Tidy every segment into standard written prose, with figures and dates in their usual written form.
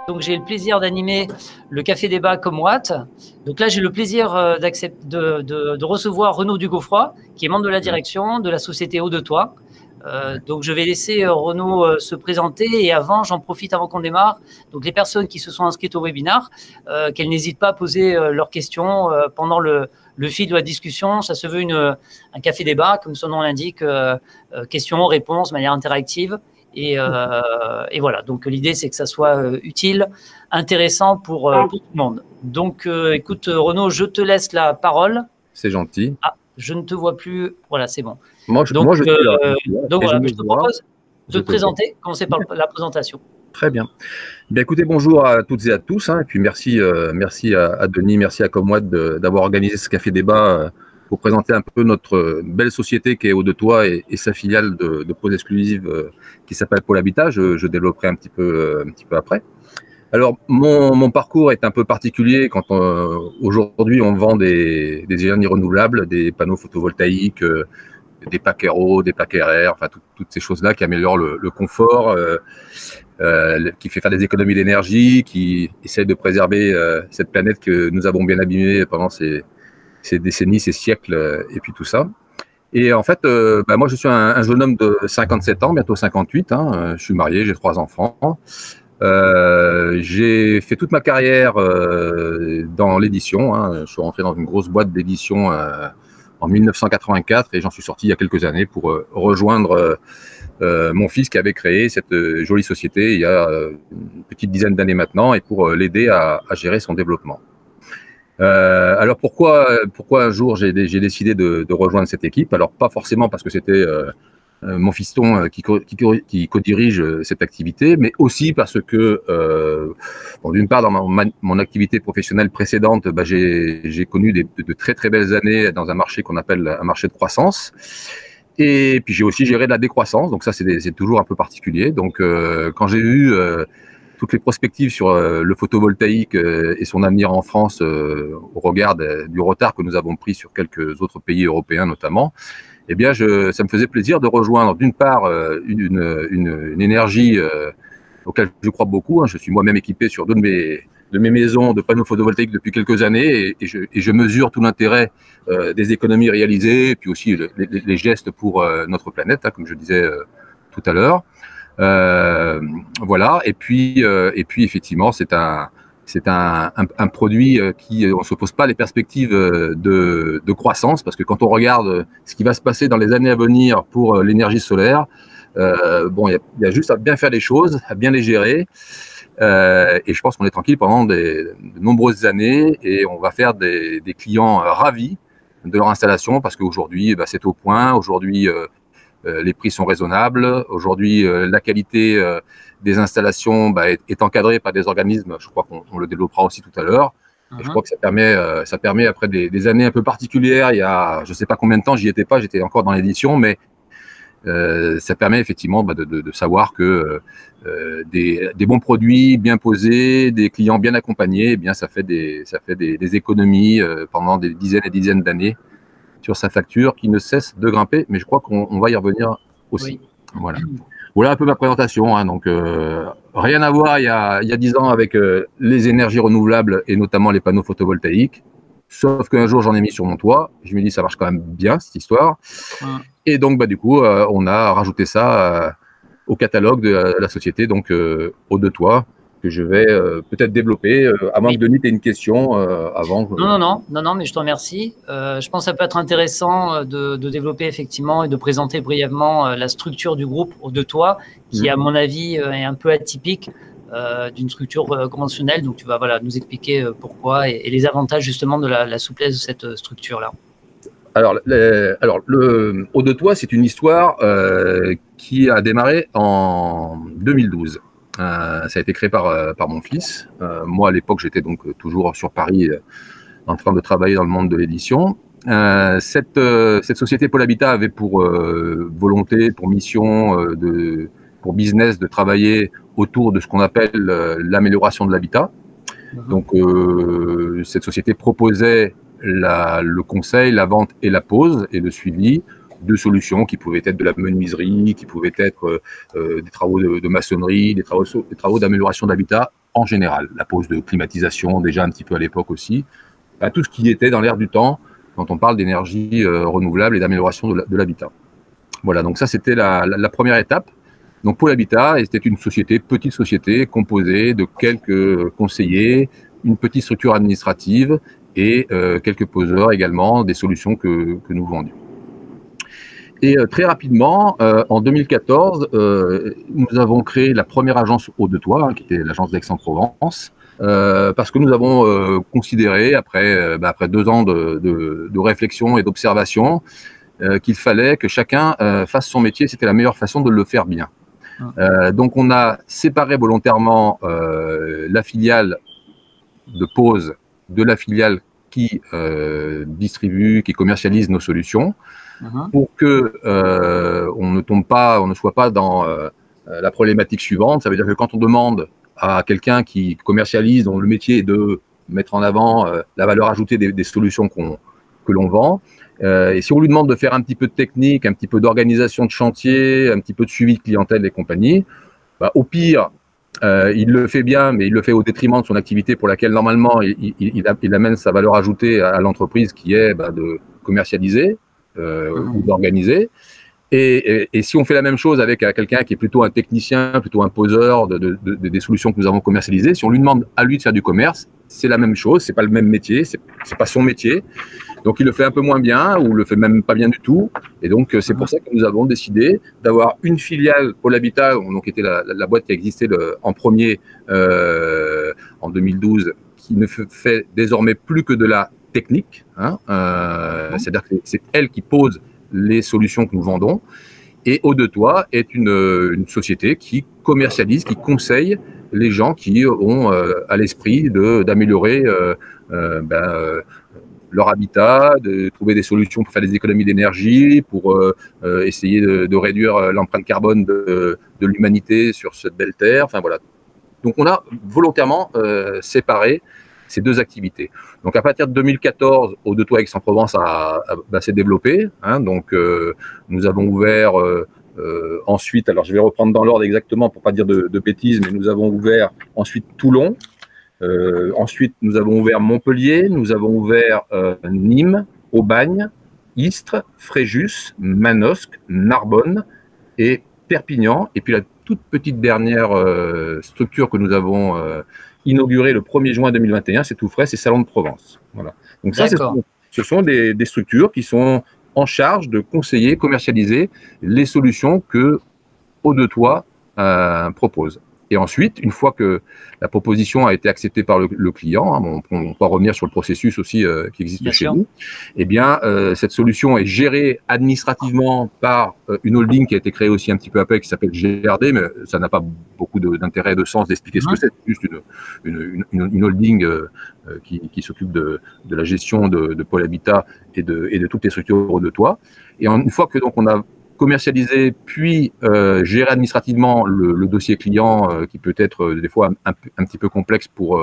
Donc j'ai le plaisir d'animer le Café Débat comme Watt. Donc là, j'ai le plaisir de recevoir Renaud Dugaufroy, qui est membre de la direction de la société Eau de Toi. Donc je vais laisser Renaud se présenter, et j'en profite avant qu'on démarre. Donc les personnes qui se sont inscrites au webinaire, qu'elles n'hésitent pas à poser leurs questions pendant le fil de la discussion. Ça se veut un café débat, comme son nom l'indique, questions, réponses, de manière interactive. Et voilà, donc l'idée c'est que ça soit utile, intéressant pour tout le monde. Donc écoute Renaud, je te laisse la parole. C'est gentil. Ah, je ne te vois plus, voilà, c'est bon. Moi, je suis là. Donc voilà, je te propose de te présenter, commencer par la présentation. Très bien. Bien, écoutez, bonjour à toutes et à tous, et puis merci à Denis, merci à Comwatt d'avoir organisé ce café débat pour présenter un peu notre belle société qui est Eau de Toi et sa filiale de pause exclusive qui s'appelle Pôle Habitat. Je développerai un petit peu après. Alors, mon parcours est un peu particulier quand aujourd'hui on vend des énergies renouvelables, des panneaux photovoltaïques, des plaques RO, des plaques RR, enfin toutes ces choses-là qui améliorent le confort, qui fait faire des économies d'énergie, qui essaie de préserver cette planète que nous avons bien abîmée pendant ces décennies, ces siècles, et puis tout ça. Et en fait, moi, je suis un jeune homme de 57 ans, bientôt 58. Je suis marié, j'ai 3 enfants. J'ai fait toute ma carrière dans l'édition. Je suis rentré dans une grosse boîte d'édition en 1984 et j'en suis sorti il y a quelques années pour rejoindre mon fils qui avait créé cette jolie société il y a une petite dizaine d'années maintenant et pour l'aider à gérer son développement. Alors pourquoi un jour j'ai décidé de rejoindre cette équipe? Alors pas forcément parce que c'était mon fiston qui co-dirige cette activité, mais aussi parce que d'une part dans mon activité professionnelle précédente, j'ai connu de très très belles années dans un marché qu'on appelle un marché de croissance. Et puis j'ai aussi géré de la décroissance, donc ça c'est toujours un peu particulier. Donc quand j'ai vu toutes les perspectives sur le photovoltaïque et son avenir en France au regard du retard que nous avons pris sur quelques autres pays européens notamment, eh bien ça me faisait plaisir de rejoindre d'une part une énergie auquel je crois beaucoup. Je suis moi-même équipé sur 2 de mes maisons de panneaux photovoltaïques depuis quelques années et je mesure tout l'intérêt des économies réalisées et puis aussi les gestes pour notre planète, comme je disais tout à l'heure. Voilà. Et puis effectivement, c'est un produit qui on se pose pas les perspectives de croissance parce que quand on regarde ce qui va se passer dans les années à venir pour l'énergie solaire, il y a juste à bien faire les choses, à bien les gérer. Et je pense qu'on est tranquille pendant de nombreuses années et on va faire des clients ravis de leur installation parce qu'aujourd'hui, c'est au point. Aujourd'hui, les prix sont raisonnables. Aujourd'hui, la qualité des installations est encadrée par des organismes. Je crois qu'on le développera aussi tout à l'heure. Et je crois que ça permet après des années un peu particulières. Il y a, je ne sais pas combien de temps, j'y étais pas, j'étais encore dans l'édition, mais ça permet effectivement de savoir que des bons produits bien posés, des clients bien accompagnés, eh bien ça fait des économies pendant des dizaines et dizaines d'années sur sa facture qui ne cesse de grimper, mais je crois qu'on va y revenir aussi. Oui. Voilà un peu ma présentation. Donc rien à voir il y a 10 ans avec les énergies renouvelables et notamment les panneaux photovoltaïques. Sauf qu'un jour, j'en ai mis sur mon toit. Je me dis, ça marche quand même bien, cette histoire. Et donc, du coup, on a rajouté ça au catalogue de la société, donc Eau de Toi, que je vais peut-être développer. À moins que Denis ait une question avant. Non, mais je te remercie. Je pense que ça peut être intéressant de développer effectivement et de présenter brièvement la structure du groupe Eau de Toi, qui, à mon avis, est un peu atypique d'une structure conventionnelle. Donc, tu vas nous expliquer pourquoi et les avantages justement de la souplesse de cette structure-là. Alors, le Eau de Toi, c'est une histoire qui a démarré en 2012. Ça a été créé par mon fils. Moi, à l'époque, j'étais donc toujours sur Paris en train de travailler dans le monde de l'édition. Cette société Pôle Habitat avait pour volonté, pour mission, pour business de travailler autour de ce qu'on appelle l'amélioration de l'habitat. Donc, cette société proposait le conseil, la vente et la pose et le suivi de solutions qui pouvaient être de la menuiserie, qui pouvaient être des travaux de maçonnerie, des travaux d'amélioration de l'habitat en général. La pose de climatisation, déjà un petit peu à l'époque aussi. Tout ce qui était dans l'air du temps quand on parle d'énergie renouvelable et d'amélioration de l'habitat. Voilà, donc ça c'était la première étape. Donc Pôle Habitat, c'était une société, petite société, composée de quelques conseillers, une petite structure administrative et quelques poseurs également, des solutions que nous vendions. Et très rapidement, en 2014, nous avons créé la première agence Eau de Toit, qui était l'agence d'Aix-en-Provence, parce que nous avons considéré, après 2 ans de réflexion et d'observation, qu'il fallait que chacun fasse son métier, c'était la meilleure façon de le faire bien. Donc on a séparé volontairement la filiale de pose de la filiale qui distribue, qui commercialise nos solutions, pour que on ne soit pas dans la problématique suivante. Ça veut dire que quand on demande à quelqu'un qui commercialise, dont le métier est de mettre en avant la valeur ajoutée des solutions que l'on vend, et si on lui demande de faire un petit peu de technique, un petit peu d'organisation de chantier, un petit peu de suivi de clientèle et compagnie, au pire, il le fait bien, mais il le fait au détriment de son activité pour laquelle normalement il amène sa valeur ajoutée à l'entreprise, qui est de commercialiser ou d'organiser. Et si on fait la même chose avec quelqu'un qui est plutôt un technicien, plutôt un poseur des solutions que nous avons commercialisées, si on lui demande à lui de faire du commerce, c'est la même chose, c'est pas le même métier, c'est pas son métier. Donc il le fait un peu moins bien, ou le fait même pas bien du tout. Et donc c'est pour ça que nous avons décidé d'avoir une filiale Pôle Habitat, donc qui était la boîte qui existait en premier en 2012, qui ne fait désormais plus que de la technique. C'est-à-dire que c'est elle qui pose les solutions que nous vendons. Et Eau de Toit est une société qui commercialise, qui conseille les gens qui ont à l'esprit d'améliorer leur habitat, de trouver des solutions pour faire des économies d'énergie, pour essayer de réduire l'empreinte carbone de l'humanité sur cette belle terre. Enfin voilà. Donc on a volontairement séparé ces deux activités. Donc à partir de 2014, Eau de Toit Aix-en-Provence s'est développé. Donc nous avons ouvert ensuite, alors je vais reprendre dans l'ordre exactement pour pas dire de bêtises, mais nous avons ouvert ensuite Toulon. Ensuite, nous avons ouvert Montpellier, nous avons ouvert Nîmes, Aubagne, Istres, Fréjus, Manosque, Narbonne et Perpignan. Et puis la toute petite dernière structure que nous avons inaugurée le 1er juin 2021, c'est tout frais, c'est Salon de Provence. Voilà. Donc ça, ce sont des structures qui sont en charge de conseiller, commercialiser les solutions que Eau de Toit propose. Et ensuite, une fois que la proposition a été acceptée par le client, on peut revenir sur le processus aussi qui existe chez nous, eh bien, cette solution est gérée administrativement par une holding qui a été créée aussi un petit peu après, qui s'appelle GRD, mais ça n'a pas beaucoup d'intérêt et de sens d'expliquer ce que c'est. C'est juste une holding qui s'occupe de la gestion de Pôle Habitat et de toutes les structures de toit. Et une fois que donc on a commercialiser, puis gérer administrativement le dossier client qui peut être des fois un petit peu complexe pour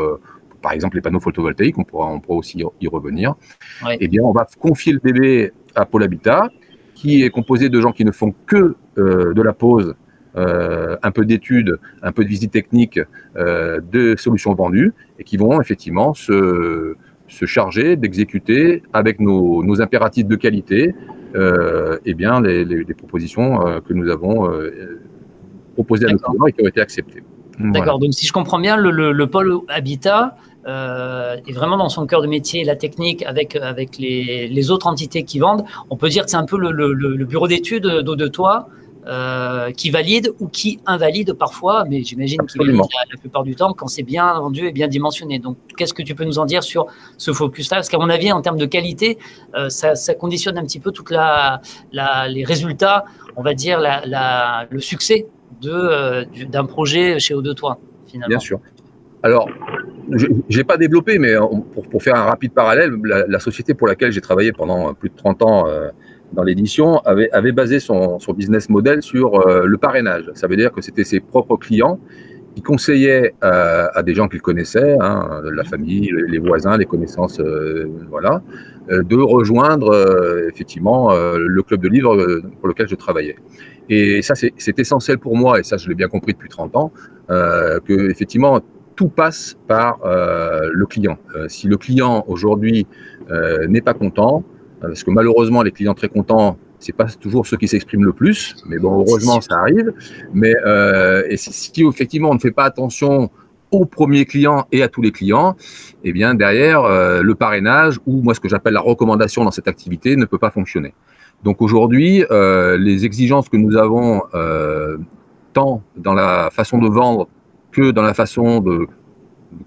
par exemple les panneaux photovoltaïques, on pourra aussi y revenir. Ouais. Eh bien, on va confier le bébé à Pôle Habitat, qui est composé de gens qui ne font que de la pose, un peu d'études, un peu de visite technique de solutions vendues, et qui vont effectivement se charger d'exécuter avec nos impératifs de qualité eh bien, les propositions que nous avons proposées à nos clients et qui ont été acceptées. D'accord, donc si je comprends bien, le pôle Habitat est vraiment dans son cœur de métier, la technique avec les autres entités qui vendent. On peut dire que c'est un peu le bureau d'études d'Eau de Toit qui valide ou qui invalide parfois, mais j'imagine qu'il valide la plupart du temps quand c'est bien vendu et bien dimensionné. Donc, qu'est-ce que tu peux nous en dire sur ce focus-là? Parce qu'à mon avis, en termes de qualité, ça conditionne un petit peu toutes les résultats, on va dire le succès d'un projet chez Eau de Toit, finalement. Bien sûr. Alors, je n'ai pas développé, mais pour faire un rapide parallèle, la société pour laquelle j'ai travaillé pendant plus de 30 ans dans l'édition avait basé son business model sur le parrainage. Ça veut dire que c'était ses propres clients qui conseillaient à des gens qu'ils connaissaient, la famille, les voisins, les connaissances, voilà, de rejoindre effectivement le club de livres pour lequel je travaillais. Et ça, c'est essentiel pour moi, et ça, je l'ai bien compris depuis 30 ans, que effectivement, tout passe par le client. Si le client aujourd'hui n'est pas content, parce que malheureusement les clients très contents, c'est pas toujours ceux qui s'expriment le plus, mais bon, heureusement ça arrive. Mais et si effectivement on ne fait pas attention aux premiers clients et à tous les clients, eh bien derrière le parrainage ou moi ce que j'appelle la recommandation dans cette activité ne peut pas fonctionner. Donc aujourd'hui, les exigences que nous avons tant dans la façon de vendre que dans la façon de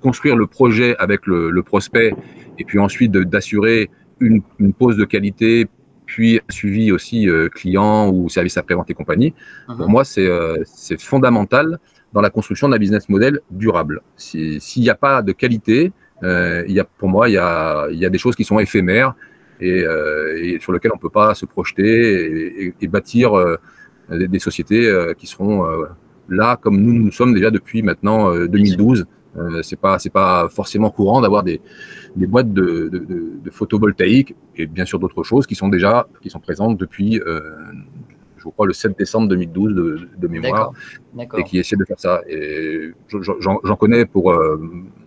construire le projet avec le prospect et puis ensuite d'assurer une pause de qualité, puis un suivi aussi client ou service après-vente et compagnie. Pour moi, c'est fondamental dans la construction d'un business model durable. S'il n'y a pas de qualité, pour moi, il y a des choses qui sont éphémères et sur lesquelles on ne peut pas se projeter et bâtir des sociétés qui seront là comme nous sommes déjà depuis maintenant 2012. C'est pas forcément courant d'avoir des boîtes de photovoltaïque et bien sûr d'autres choses qui sont présentes depuis je crois le 7 décembre 2012 de mémoire. D'accord. Et qui essaient de faire ça. Et j'en connais pour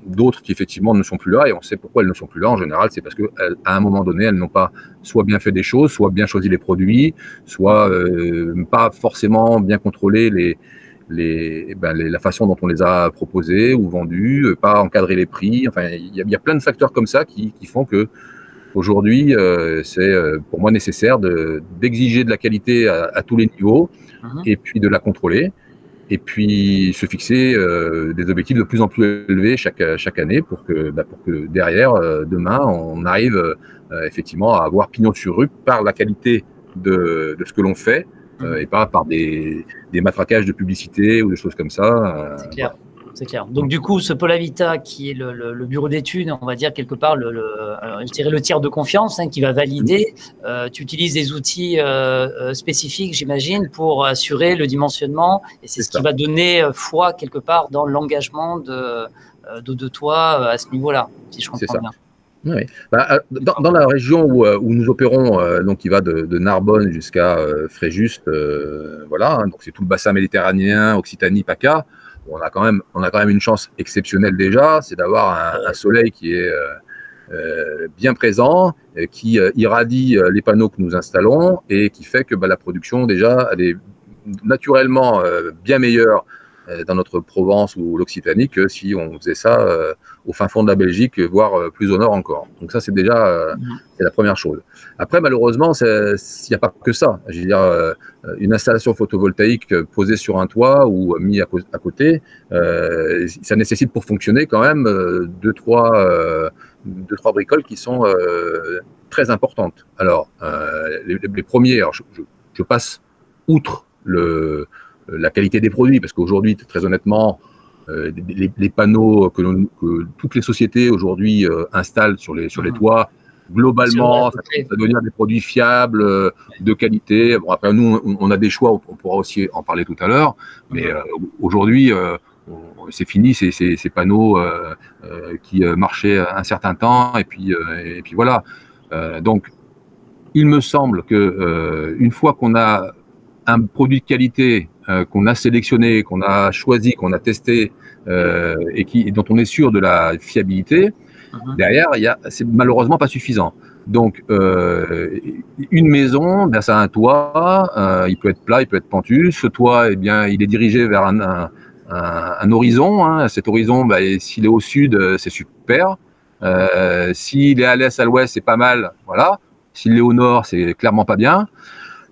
d'autres qui effectivement ne sont plus là, et on sait pourquoi elles ne sont plus là. En général, c'est parce qu'à un moment donné, elles n'ont pas soit bien fait des choses, soit bien choisi les produits, soit pas forcément bien contrôlé la façon dont on les a proposés ou vendus, pas encadrer les prix. Enfin, il y a plein de facteurs comme ça qui font que aujourd'hui, c'est pour moi nécessaire d'exiger de la qualité à tous les niveaux et puis de la contrôler et puis se fixer des objectifs de plus en plus élevés chaque année pour que derrière, demain, on arrive effectivement à avoir pignon sur rue par la qualité de ce que l'on fait et pas par des matraquages de publicité ou des choses comme ça. C'est clair. C'est clair. Donc, du coup, ce Pôle Habitat, qui est le bureau d'études, on va dire quelque part, je dirais le tiers de confiance qui va valider, tu utilises des outils spécifiques, j'imagine, pour assurer le dimensionnement. Et c'est ce qui va donner foi, quelque part, dans l'engagement de toi à ce niveau-là, si je comprends bien. Oui. Dans la région où nous opérons, donc qui va de Narbonne jusqu'à Fréjus, voilà, donc c'est tout le bassin méditerranéen, Occitanie, PACA. On a quand même une chance exceptionnelle déjà, c'est d'avoir un soleil qui est bien présent, qui irradie les panneaux que nous installons et qui fait que la production déjà elle est naturellement bien meilleure dans notre Provence ou l'Occitanie que si on faisait ça au fin fond de la Belgique, voire plus au nord encore. Donc ça, c'est déjà c'est la première chose. Après, malheureusement, il n'y a pas que ça. Je veux dire, une installation photovoltaïque posée sur un toit ou mise à côté, ça nécessite pour fonctionner quand même deux, trois bricoles qui sont très importantes. Alors, les premiers, alors je passe outre la qualité des produits, parce qu'aujourd'hui, très honnêtement, les panneaux que toutes les sociétés aujourd'hui installent sur les toits, globalement, ça va devenir des produits fiables, de qualité. Bon, après, nous, on a des choix, on pourra aussi en parler tout à l'heure, mais aujourd'hui, c'est fini ces panneaux qui marchaient un certain temps, et puis voilà. Donc, il me semble que une fois qu'on a un produit de qualité qu'on a sélectionné, qu'on a choisi, qu'on a testé et dont on est sûr de la fiabilité, derrière, c'est malheureusement pas suffisant. Donc, une maison, ça a un toit, il peut être plat, il peut être pentu. Ce toit, il est dirigé vers un horizon. Cet horizon, s'il est au sud, c'est super. S'il est à l'est, à l'ouest, c'est pas mal. Voilà. S'il est au nord, c'est clairement pas bien.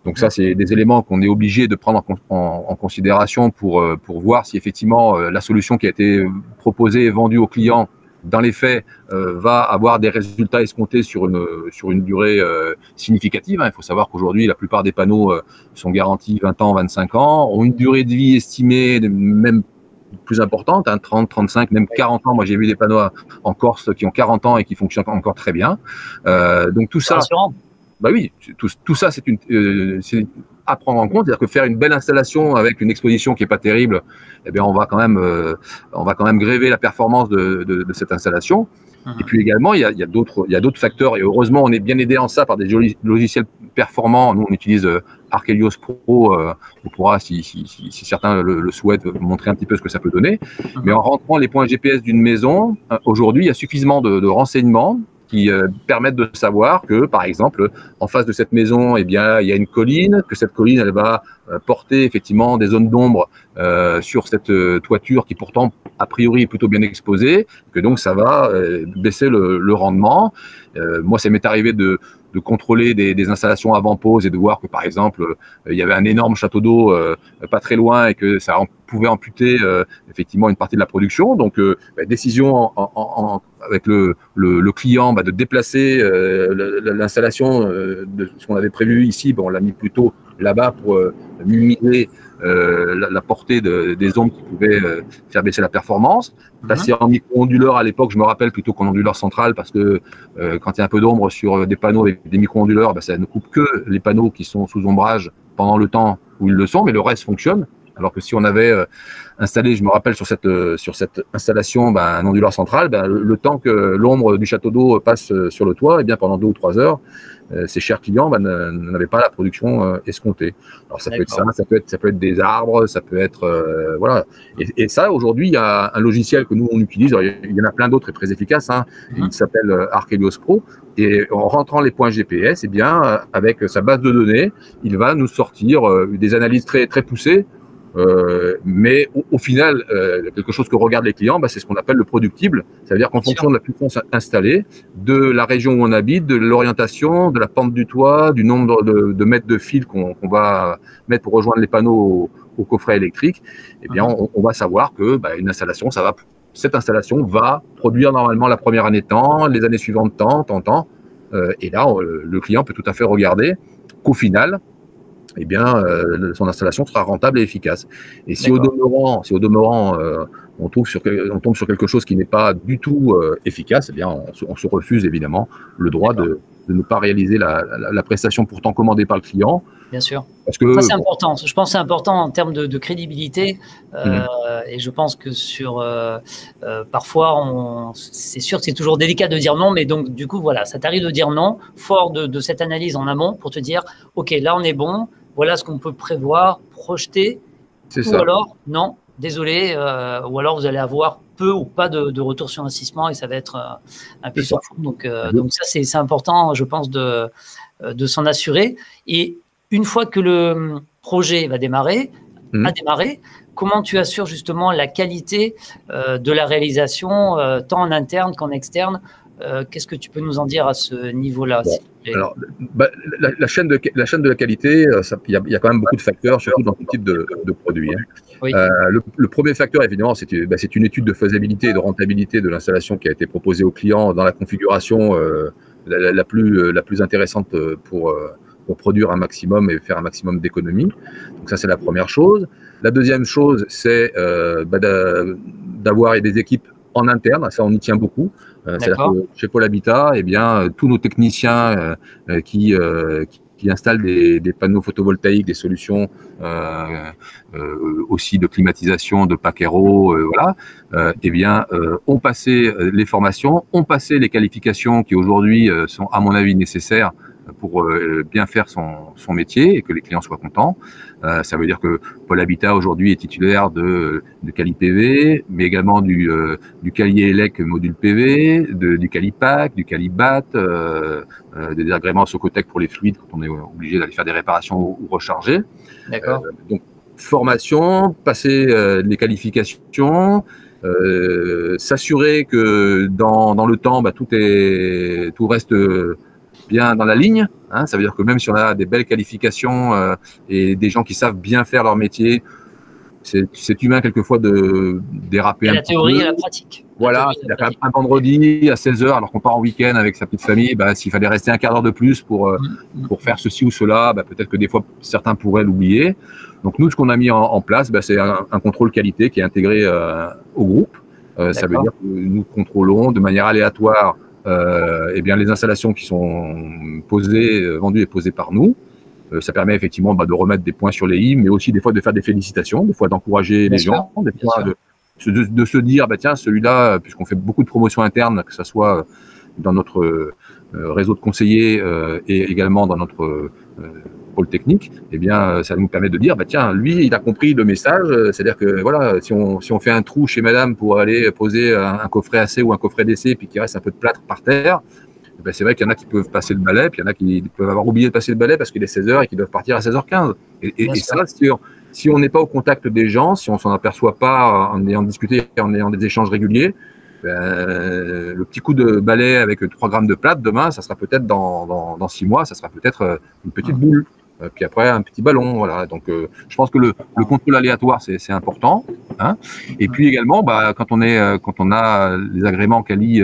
Donc ça, c'est des éléments qu'on est obligé de prendre en considération pour voir si effectivement la solution qui a été proposée et vendue au client, dans les faits, va avoir des résultats escomptés sur une durée significative. Il faut savoir qu'aujourd'hui, la plupart des panneaux sont garantis 20 ans, 25 ans, ont une durée de vie estimée même plus importante, 30, 35, même 40 ans. Moi, j'ai vu des panneaux en Corse qui ont 40 ans et qui fonctionnent encore très bien. Donc tout ça... Bah oui, tout ça, c'est à prendre en compte. C'est-à-dire que faire une belle installation avec une exposition qui est pas terrible, eh bien, on va quand même gréver la performance de cette installation. Et puis également, il y a d'autres facteurs, et heureusement, on est bien aidé en ça par des logiciels performants. Nous, on utilise Archelios Pro, on pourra, si certains le souhaitent, montrer un petit peu ce que ça peut donner. Mais en rentrant les points GPS d'une maison, aujourd'hui, il y a suffisamment de renseignements qui permettent de savoir que, par exemple, en face de cette maison, eh bien, il y a une colline, que cette colline, elle va porter effectivement des zones d'ombre sur cette toiture qui pourtant, a priori, est plutôt bien exposée, que donc ça va baisser le rendement. Moi, ça m'est arrivé de contrôler des installations avant pause et de voir que, par exemple, il y avait un énorme château d'eau pas très loin et que ça pouvait amputer effectivement une partie de la production. Donc, décision avec le client de déplacer l'installation de ce qu'on avait prévu ici. On l'a mis plutôt là-bas pour minimiser la portée des ombres qui pouvaient faire baisser la performance. Passer en micro-onduleur à l'époque, je me rappelle, plutôt qu'en onduleur central, parce que quand il y a un peu d'ombre sur des panneaux avec des micro-onduleurs, ça ne coupe que les panneaux qui sont sous ombrage pendant le temps où ils le sont, mais le reste fonctionne. Alors que si on avait installé, je me rappelle sur cette installation, un onduleur central, le temps que l'ombre du château d'eau passe sur le toit, et bien pendant 2 ou 3 heures, ces chers clients n'avaient pas la production escomptée. Alors ça peut être ça, ça peut être des arbres, ça peut être voilà. Et ça, aujourd'hui, il y a un logiciel que nous on utilise. Alors, il y en a plein d'autres et très efficaces. Il s'appelle Archelios Pro. Et en rentrant les points GPS, eh bien, avec sa base de données, il va nous sortir des analyses très très poussées. Mais au final, quelque chose que regardent les clients, c'est ce qu'on appelle le productible. Ça veut dire qu'en fonction de la puissance installée, de la région où on habite, de l'orientation, de la pente du toit, du nombre de mètres de fil qu'on va mettre pour rejoindre les panneaux au coffret électrique, eh bien, on va savoir que une installation, cette installation va produire normalement la première année tant, les années suivantes tant. Et là, le client peut tout à fait regarder qu'au final, eh bien, son installation sera rentable et efficace. Et si au demeurant, on tombe sur quelque chose qui n'est pas du tout efficace, eh bien, on se refuse évidemment le droit de ne pas réaliser la prestation pourtant commandée par le client. Bien sûr. Parce que, ça, c'est important. Je pense que c'est important en termes de crédibilité. Et je pense que parfois, c'est sûr que c'est toujours délicat de dire non, mais donc, du coup, voilà, ça t'arrive de dire non, fort de cette analyse en amont pour te dire, OK, là, on est bon, voilà ce qu'on peut prévoir, projeter, ou alors, non, désolé, ou alors vous allez avoir peu ou pas de retour sur investissement et ça va être un peu sur fou. Donc ça, c'est important, je pense, de s'en assurer. Et une fois que le projet va démarrer, comment tu assures justement la qualité de la réalisation, tant en interne qu'en externe? Qu'est-ce que tu peux nous en dire à ce niveau-là? Alors, la chaîne de la qualité, il y a quand même beaucoup de facteurs, surtout dans ce type de produit. Oui. Le premier facteur, évidemment, c'est une étude de faisabilité et de rentabilité de l'installation qui a été proposée au client dans la configuration la plus intéressante pour produire un maximum et faire un maximum d'économies. Donc ça, c'est la première chose. La deuxième chose, c'est d'avoir des équipes en interne. Ça, on y tient beaucoup. C'est-à-dire que chez Pôle Habitat, eh bien, tous nos techniciens qui installent des panneaux photovoltaïques, des solutions aussi de climatisation, de Paquero, eh bien, ont passé les formations, ont passé les qualifications qui aujourd'hui sont, à mon avis, nécessaires pour bien faire son métier et que les clients soient contents. Ça veut dire que Pôle Habitat aujourd'hui est titulaire de Cali PV, mais également du Cali ELEC module PV, du Cali PAC, du Cali BAT, des agréments Socotec pour les fluides quand on est obligé d'aller faire des réparations ou recharger. D'accord. Donc formation, passer les qualifications, s'assurer que dans le temps, tout reste bien dans la ligne, ça veut dire que même si on a des belles qualifications et des gens qui savent bien faire leur métier, c'est humain quelquefois de déraper un peu. La théorie et la pratique. Voilà, un vendredi à 16h, alors qu'on part en week-end avec sa petite famille, s'il fallait rester un quart d'heure de plus pour faire ceci ou cela, peut-être que des fois certains pourraient l'oublier. Donc nous, ce qu'on a mis en place, c'est un contrôle qualité qui est intégré au groupe. Ça veut dire que nous contrôlons de manière aléatoire eh bien, les installations qui sont vendues et posées par nous. Ça permet effectivement de remettre des points sur les i, mais aussi des fois de faire des félicitations, des fois d'encourager les gens, des fois de se dire, bah, tiens, celui-là, puisqu'on fait beaucoup de promotions internes, que ce soit dans notre réseau de conseillers et également dans notre pôle technique, eh bien, ça nous permet de dire, bah, tiens, lui, il a compris le message, c'est-à-dire que voilà, si on fait un trou chez madame pour aller poser un coffret AC ou un coffret DC, puis qu'il reste un peu de plâtre par terre, ben c'est vrai qu'il y en a qui peuvent passer le balai, puis il y en a qui peuvent avoir oublié de passer le balai parce qu'il est 16h et qu'ils doivent partir à 16h15. Et ça, si on n'est pas au contact des gens, si on s'en aperçoit pas en ayant discuté, en ayant des échanges réguliers, ben, le petit coup de balai avec 3 grammes de plâtre, demain, ça sera peut-être dans 6 mois, ça sera peut-être une petite boule. Puis après, un petit ballon. Voilà. Donc, je pense que le contrôle aléatoire, c'est important. Hein. Et puis également, bah, quand on a les agréments Quali,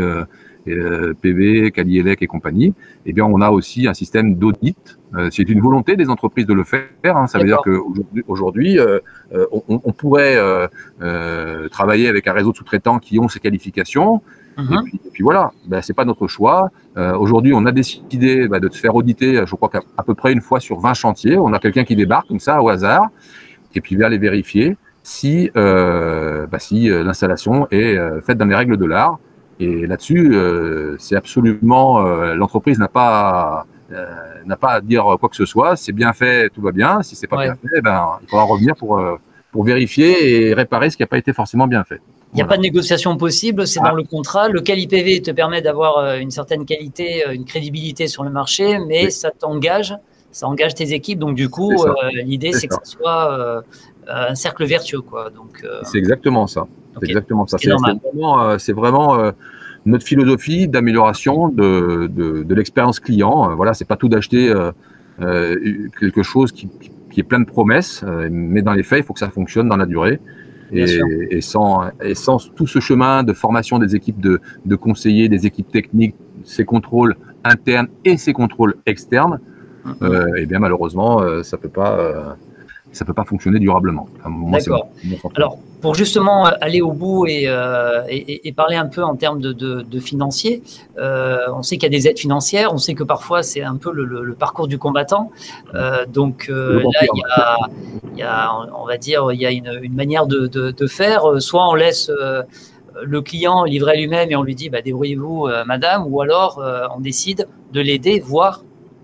PV, Quali Elec et compagnie, eh bien, on a aussi un système d'audit. C'est une volonté des entreprises de le faire. Hein. Ça veut dire qu'aujourd'hui, on pourrait travailler avec un réseau de sous-traitants qui ont ces qualifications. Et puis voilà, ben, c'est pas notre choix. Aujourd'hui, on a décidé de se faire auditer, je crois qu'à peu près une fois sur 20 chantiers. On a quelqu'un qui débarque comme ça au hasard, et puis il va aller vérifier si l'installation est faite dans les règles de l'art. Et là-dessus, c'est absolument l'entreprise n'a pas à dire quoi que ce soit. C'est bien fait, tout va bien. Si c'est pas bien fait, ben il faudra revenir pour vérifier et réparer ce qui n'a pas été forcément bien fait. Il n'y a pas de négociation possible, c'est dans le contrat. Le Quali PV te permet d'avoir une certaine qualité, une crédibilité sur le marché, mais ça engage tes équipes. Donc du coup, l'idée c'est que ce soit un cercle vertueux, quoi. Donc c'est exactement ça. C'est exactement ça. C'est vraiment notre philosophie d'amélioration de l'expérience client. Voilà, c'est pas tout d'acheter quelque chose qui est plein de promesses, mais dans les faits, il faut que ça fonctionne dans la durée. Et sans tout ce chemin de formation des équipes de conseillers, des équipes techniques, ces contrôles internes et ces contrôles externes, eh bien malheureusement, ça peut pas fonctionner durablement. D'accord. Alors, pour justement aller au bout et parler un peu en termes de financier, on sait qu'il y a des aides financières, on sait que parfois c'est un peu le parcours du combattant. Donc là, il y a, on va dire, il y a une manière de faire. Soit on laisse le client livrer lui-même et on lui dit débrouillez-vous, madame, ou alors on décide de l'aider, voire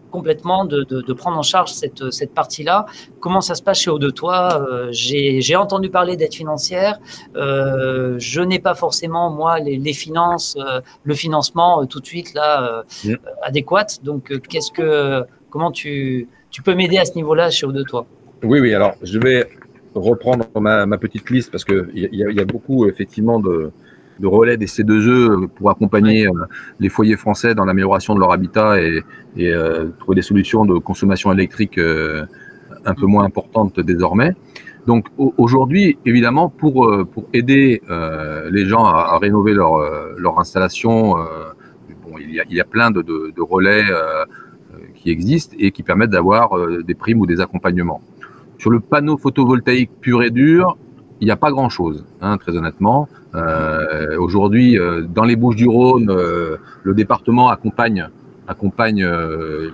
complètement de prendre en charge cette partie-là. Comment ça se passe chez Eau-de-Toit? J'ai entendu parler d'aide financière. Je n'ai pas forcément, moi, les finances, le financement tout de suite là adéquat. Donc, comment tu peux m'aider à ce niveau-là chez Eau-de-Toit? Oui. Alors, je vais reprendre ma petite liste parce qu'il y a beaucoup, effectivement, de relais des C2E pour accompagner les foyers français dans l'amélioration de leur habitat et trouver des solutions de consommation électrique un peu moins importantes désormais. Donc aujourd'hui, évidemment, pour aider les gens à rénover leur installation, il y a plein de relais qui existent et qui permettent d'avoir des primes ou des accompagnements. Sur le panneau photovoltaïque pur et dur, il n'y a pas grand-chose, très honnêtement. Aujourd'hui, dans les Bouches-du-Rhône, le département accompagne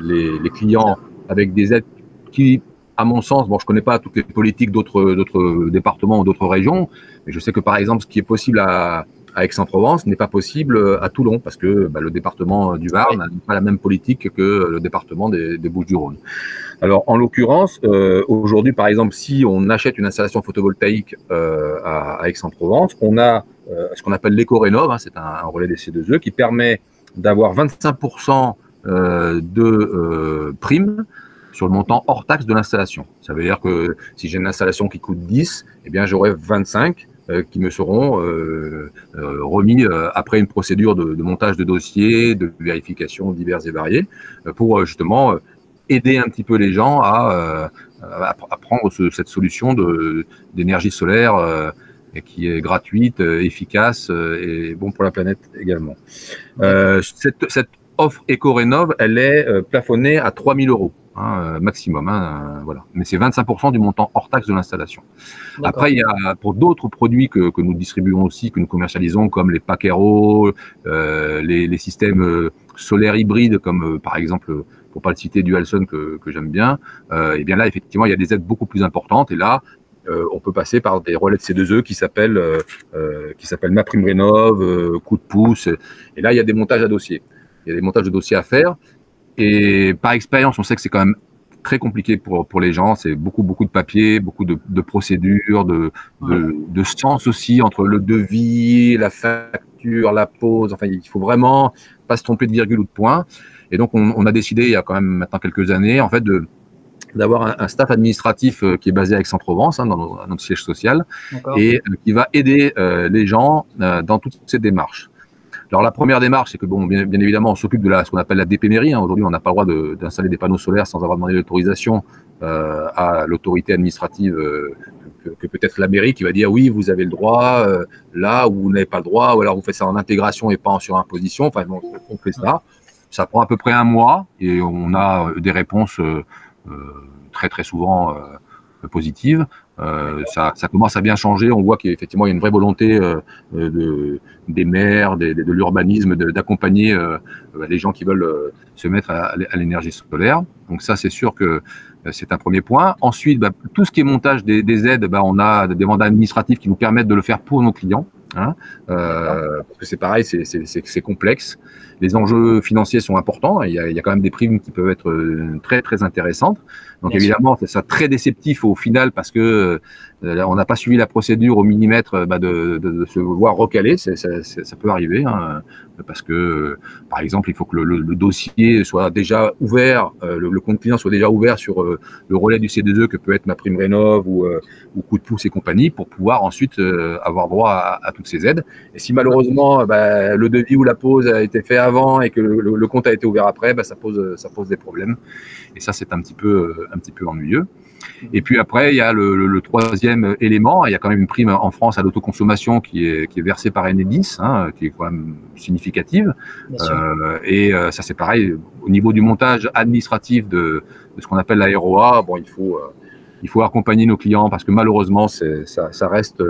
les clients avec des aides qui, à mon sens, je connais pas toutes les politiques d'autres départements ou d'autres régions, mais je sais que par exemple, ce qui est possible à Aix-en-Provence n'est pas possible à Toulon parce que le département du Var n'a pas la même politique que le département des Bouches-du-Rhône. Alors, en l'occurrence, aujourd'hui, par exemple, si on achète une installation photovoltaïque à Aix-en-Provence, on a ce qu'on appelle l'éco-rénov', c'est un relais des C2E qui permet d'avoir 25% de prime sur le montant hors taxe de l'installation. Ça veut dire que si j'ai une installation qui coûte 10, eh bien j'aurai 25 qui me seront remis après une procédure de montage de dossiers, de vérification diverses et variées, pour justement aider un petit peu les gens à prendre cette solution d'énergie solaire qui est gratuite, efficace et bon pour la planète également. Cette offre éco-rénov', elle est plafonnée à 3 000 € maximum. Voilà. Mais c'est 25% du montant hors taxe de l'installation. Après, il y a pour d'autres produits que nous distribuons aussi, que nous commercialisons, comme les Paquero, les systèmes solaires hybrides, comme par exemple pour pas le citer, Dualson que j'aime bien, et bien là, effectivement, il y a des aides beaucoup plus importantes. Et là, on peut passer par des relais de C2E qui s'appellent MaPrimeRénov', Coup de pouce. Et là, il y a des montages à dossier. Il y a des montages de dossiers à faire. Et par expérience, on sait que c'est quand même très compliqué pour les gens. C'est beaucoup de papier, beaucoup de procédures, de sens aussi entre le devis, la facture, la pause. Enfin, il faut vraiment pas se tromper de virgule ou de point. Et donc, on a décidé, il y a quand même maintenant quelques années, en fait, d'avoir un staff administratif qui est basé à Aix-en-Provence, dans notre siège social, et qui va aider les gens dans toutes ces démarches. Alors la première démarche, c'est que bien évidemment, on s'occupe de ce qu'on appelle la DP-mairie. Aujourd'hui, on n'a pas le droit d'installer des panneaux solaires sans avoir demandé l'autorisation à l'autorité administrative que peut-être la mairie qui va dire oui, vous avez le droit là où vous n'avez pas le droit, ou alors vous faites ça en intégration et pas en surimposition. Enfin, on fait ça. Ça prend à peu près un mois et on a des réponses très souvent positives. Ça commence à bien changer. On voit qu'effectivement, il y a une vraie volonté des maires, de l'urbanisme, d'accompagner les gens qui veulent se mettre à l'énergie solaire. Donc ça, c'est sûr que c'est un premier point. Ensuite, tout ce qui est montage des aides, on a des mandats administratifs qui nous permettent de le faire pour nos clients. Parce que c'est pareil, c'est complexe. Les enjeux financiers sont importants. Il y a quand même des primes qui peuvent être très intéressantes. Donc bien évidemment, c'est ça très déceptif au final parce que on n'a pas suivi la procédure au millimètre de se voir recaler. Ça peut arriver parce que, par exemple, il faut que le dossier soit déjà ouvert, le compte client soit déjà ouvert sur le relais du C2E que peut être MaPrimeRénov' ou Coup de pouce et compagnie pour pouvoir ensuite avoir droit à toutes ces aides. Et si malheureusement le devis ou la pause a été fait avant et que le compte a été ouvert après, ça pose des problèmes. Et ça, c'est un petit peu ennuyeux. Et puis après, il y a le troisième élément. Il y a quand même une prime en France à l'autoconsommation qui est versée par Enedis, qui est quand même significative. Et ça, c'est pareil. Au niveau du montage administratif de ce qu'on appelle la ROA, il faut accompagner nos clients parce que malheureusement, ça reste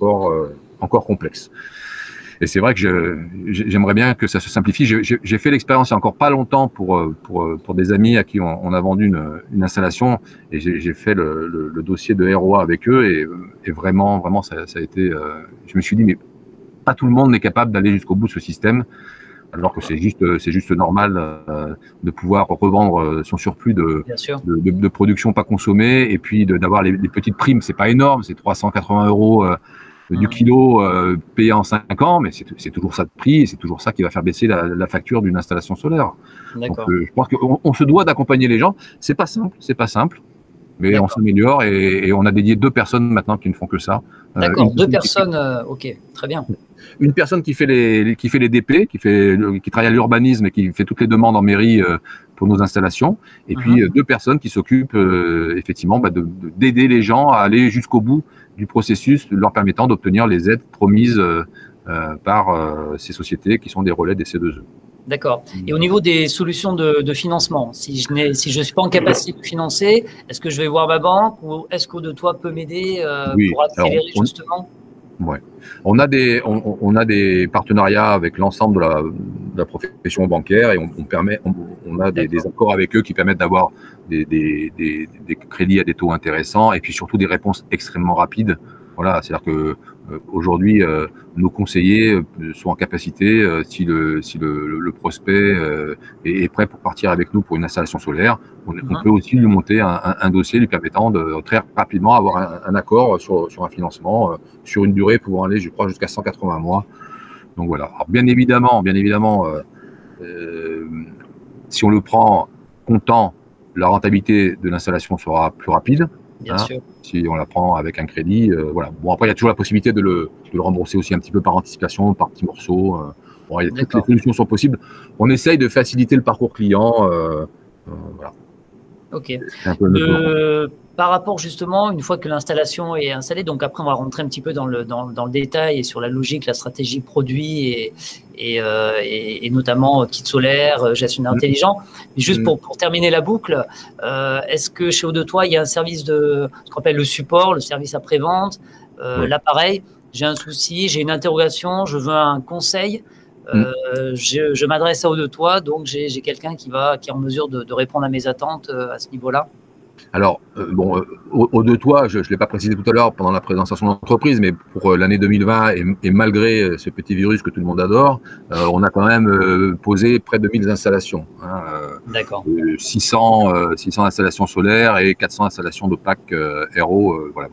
encore complexe. Et c'est vrai que j'aimerais bien que ça se simplifie. J'ai fait l'expérience il n'y a encore pas longtemps pour des amis à qui on a vendu une installation et j'ai fait le dossier de ROA avec eux et vraiment ça a été. Je me suis dit mais pas tout le monde n'est capable d'aller jusqu'au bout de ce système, alors que c'est juste normal de pouvoir revendre son surplus de production pas consommée et puis d'avoir les petites primes. C'est pas énorme, c'est 380 € du kilo payé en 5 ans, mais c'est toujours ça de prix et c'est toujours ça qui va faire baisser la facture d'une installation solaire. Donc, je pense qu'on se doit d'accompagner les gens. C'est pas simple, mais on s'améliore et on a dédié 2 personnes maintenant qui ne font que ça. D'accord, 2 personnes, ok, très bien. Une personne qui fait les DP, qui travaille à l'urbanisme et qui fait toutes les demandes en mairie pour nos installations, et puis 2 personnes qui s'occupent effectivement d'aider les gens à aller jusqu'au bout du processus, leur permettant d'obtenir les aides promises par ces sociétés qui sont des relais des C2E. D'accord. Et au niveau des solutions de financement, si je ne suis pas en capacité de financer, est-ce que je vais voir ma banque ou est-ce qu'Eau-de-Toi peut m'aider pour accélérer justement? Ouais. On a des partenariats avec l'ensemble de la profession bancaire et on a des accords avec eux qui permettent d'avoir des crédits à des taux intéressants et puis surtout des réponses extrêmement rapides. Voilà, c'est-à-dire que aujourd'hui, nos conseillers sont en capacité, si le prospect est prêt pour partir avec nous pour une installation solaire, on peut aussi lui monter un dossier lui permettant de très rapidement avoir un accord sur un financement sur une durée pouvant aller, je crois, jusqu'à 180 mois. Donc voilà. Alors, bien évidemment, si on le prend comptant, la rentabilité de l'installation sera plus rapide. Bien sûr. Si on la prend avec un crédit, voilà. Bon, après, il y a toujours la possibilité de le rembourser aussi un petit peu par anticipation, par petits morceaux. Toutes les solutions sont possibles. On essaye de faciliter le parcours client. Voilà. Ok. Par rapport justement, une fois que l'installation est installée, donc après on va rentrer un petit peu dans le détail et sur la logique, la stratégie produit et notamment kit solaire, gestionnaire intelligent. Mais juste pour terminer la boucle, est-ce que chez Eau-de-Toi, il y a un service ce qu'on appelle le support, le service après-vente? Là, pareil, j'ai un souci, j'ai une interrogation, je veux un conseil. Je m'adresse à Eau de Toit, donc j'ai quelqu'un qui est en mesure de répondre à mes attentes à ce niveau-là. Alors, bon, Eau de Toit, je ne l'ai pas précisé tout à l'heure pendant la présentation de l'entreprise, mais pour l'année 2020, et malgré ce petit virus que tout le monde adore, on a quand même posé près de 1000 installations. Hein, D'accord. 600 installations solaires et 400 installations de packs RO. Voilà.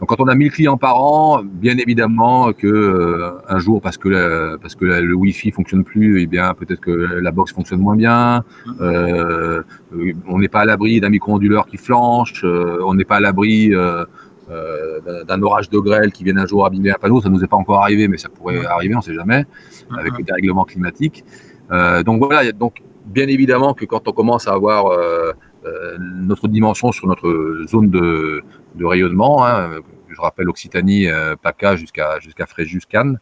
Donc, quand on a 1000 clients par an, bien évidemment que un jour, parce que le Wi-Fi fonctionne plus, eh bien peut-être que la box fonctionne moins bien. On n'est pas à l'abri d'un micro-onduleur qui flanche. On n'est pas à l'abri d'un orage de grêle qui vienne un jour abîmer un panneau. Ça nous est pas encore arrivé, mais ça pourrait arriver, on ne sait jamais, avec le dérèglement climatique. Donc voilà. Donc bien évidemment que quand on commence à avoir notre dimension sur notre zone de rayonnement, hein, je rappelle Occitanie, PACA jusqu'à Fréjus, Cannes,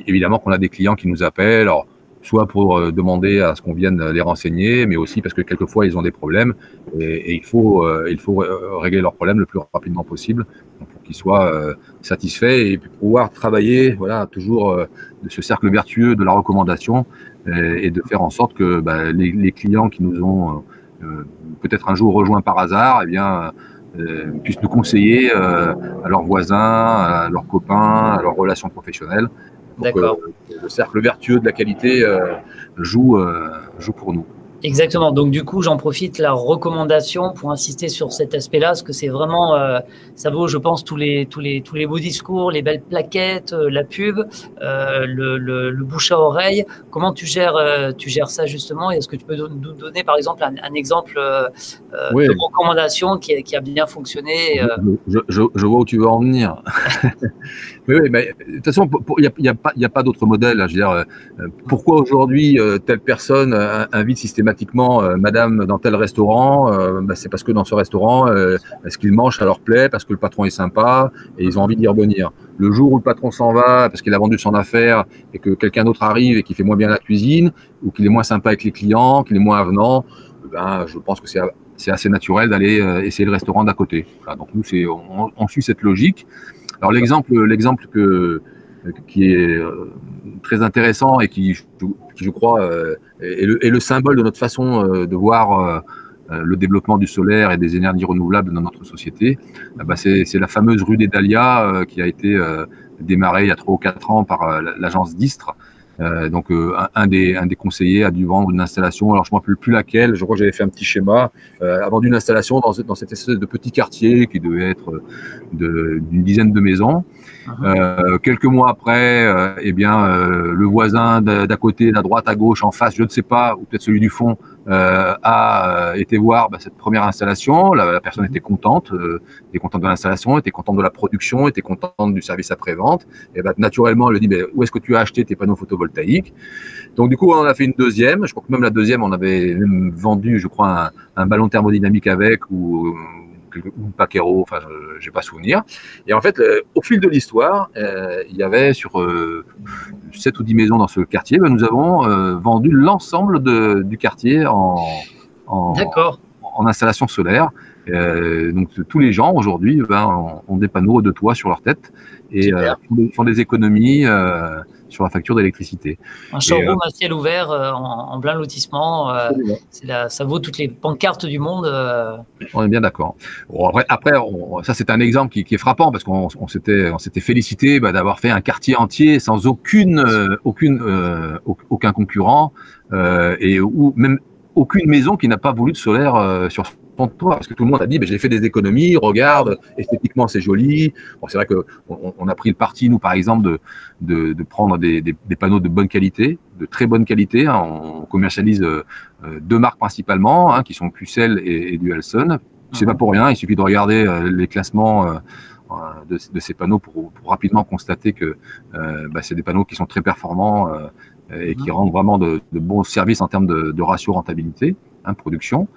évidemment qu'on a des clients qui nous appellent, alors, soit pour demander à ce qu'on vienne les renseigner, mais aussi parce que quelquefois ils ont des problèmes et il faut régler leurs problèmes le plus rapidement possible pour qu'ils soient satisfaits et pouvoir travailler, voilà, toujours de ce cercle vertueux de la recommandation et de faire en sorte que les clients qui nous ont peut-être un jour rejoints par hasard, eh bien, puissent nous conseiller à leurs voisins, à leurs copains, à leurs relations professionnelles. D'accord. Le cercle vertueux de la qualité joue pour nous. Exactement. Donc, du coup, j'en profite la recommandation pour insister sur cet aspect-là, parce que c'est vraiment, ça vaut, je pense, tous les beaux discours, les belles plaquettes, la pub, le bouche à oreille. Comment tu gères ça justement? Et est-ce que tu peux nous donner, par exemple, un exemple Oui. de recommandation qui a bien fonctionné? Je vois où tu veux en venir. Oui, mais de toute façon, il n'y a pas d'autre modèle. Je veux dire, pourquoi aujourd'hui telle personne invite systématiquement madame dans tel restaurant? C'est parce que dans ce restaurant, ce qu'ils mangent, ça leur plaît, parce que le patron est sympa et ils ont envie d'y revenir. Le jour où le patron s'en va parce qu'il a vendu son affaire et que quelqu'un d'autre arrive et qui fait moins bien la cuisine, ou qu'il est moins sympa avec les clients, qu'il est moins avenant, je pense que c'est assez naturel d'aller essayer le restaurant d'à côté. Voilà, donc nous, on suit cette logique. Alors l'exemple qui est très intéressant et qui je crois est le symbole de notre façon de voir le développement du solaire et des énergies renouvelables dans notre société, c'est la fameuse rue des Dahlias qui a été démarrée il y a 3 ou 4 ans par l'agence Distre. Donc un des conseillers a dû vendre une installation, alors je ne me rappelle plus laquelle, je crois que j'avais fait un petit schéma, a vendu une installation dans cette espèce de petit quartier qui devait être d'une dizaine de maisons. Quelques mois après, le voisin d'à côté, d'à droite, à gauche, en face, je ne sais pas, ou peut-être celui du fond, a été voir cette première installation. La personne était contente de l'installation, était contente de la production, était contente du service après-vente. Et naturellement, elle lui dit où est-ce que tu as acheté tes panneaux photovoltaïques? Donc du coup, on en a fait une deuxième. Je crois que même la deuxième, on avait même vendu, je crois, un ballon thermodynamique avec ou pack RO, enfin, j'ai pas souvenir. Et en fait, au fil de l'histoire, il y avait sur 7 ou 10 maisons dans ce quartier, nous avons vendu l'ensemble du quartier en installation solaire. Donc tous les gens aujourd'hui ont des panneaux de toit sur leur tête et font des économies sur la facture d'électricité. Un showroom à ciel ouvert en plein lotissement, ça vaut toutes les pancartes du monde. On est bien d'accord. Bon, après ça c'est un exemple qui est frappant parce qu'on s'était félicité d'avoir fait un quartier entier sans aucun concurrent et même aucune maison qui n'a pas voulu de solaire sur son toit, parce que tout le monde a dit j'ai fait des économies, regarde, esthétiquement c'est joli. Bon, c'est vrai qu'on a pris le parti, nous par exemple, de prendre des panneaux de bonne qualité, de très bonne qualité. On commercialise 2 marques principalement, qui sont QCell et Dualsun. C'est pas pour rien, il suffit de regarder les classements de ces panneaux pour rapidement constater que c'est des panneaux qui sont très performants et qui rendent vraiment de bons services en termes de ratio rentabilité, production.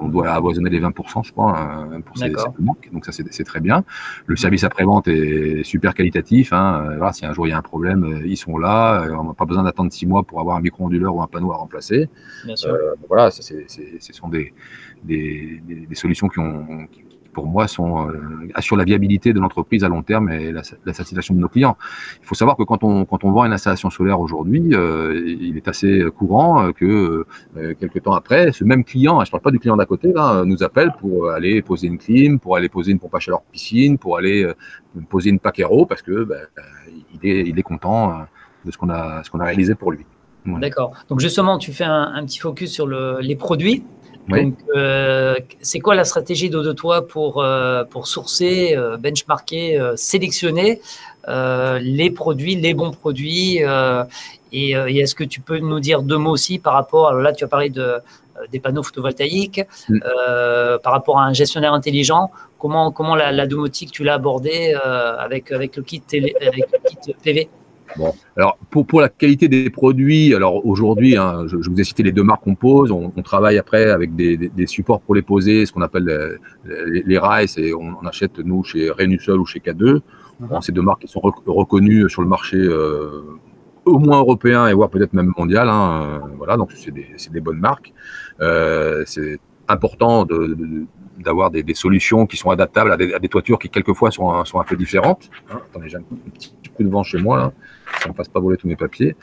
On doit avoisonner les 20%, je crois, pour ces marques. Donc ça, c'est très bien. Le service après-vente est super qualitatif. Voilà, si un jour il y a un problème, ils sont là. On n'a pas besoin d'attendre 6 mois pour avoir un micro-onduleur ou un panneau à remplacer. Bien sûr. Voilà, ce sont des solutions qui pour moi, assurent la viabilité de l'entreprise à long terme et la satisfaction de nos clients. Il faut savoir que quand on vend une installation solaire aujourd'hui, il est assez courant que quelques temps après, ce même client, je ne parle pas du client d'à côté, là, nous appelle pour aller poser une clim, pour aller poser une pompe à chaleur piscine, pour aller poser une Paquero, parce que il est content de ce qu'on a réalisé pour lui. Voilà. D'accord. Donc justement, tu fais un petit focus sur les produits. Oui. Donc, c'est quoi la stratégie d'Eau-de-Toi pour sourcer, benchmarker, sélectionner les produits, les bons produits et est-ce que tu peux nous dire deux mots aussi par rapport, alors là tu as parlé des panneaux photovoltaïques, par rapport à un gestionnaire intelligent, comment la domotique tu l'as abordé avec le kit PV? Bon, alors pour la qualité des produits, alors aujourd'hui, hein, je vous ai cité les deux marques qu'on pose. On travaille après avec des supports pour les poser, ce qu'on appelle les rails, et on achète nous chez Renusol ou chez K2. Bon, ces deux marques qui sont reconnues sur le marché au moins européen et voire peut-être même mondial. Hein, voilà, donc c'est des bonnes marques. C'est important d'avoir des solutions qui sont adaptables à des toitures qui quelquefois sont un peu différentes. Hein, attendez, j'ai un petit coup de vent chez moi là. Ça ne me fasse pas voler tous mes papiers.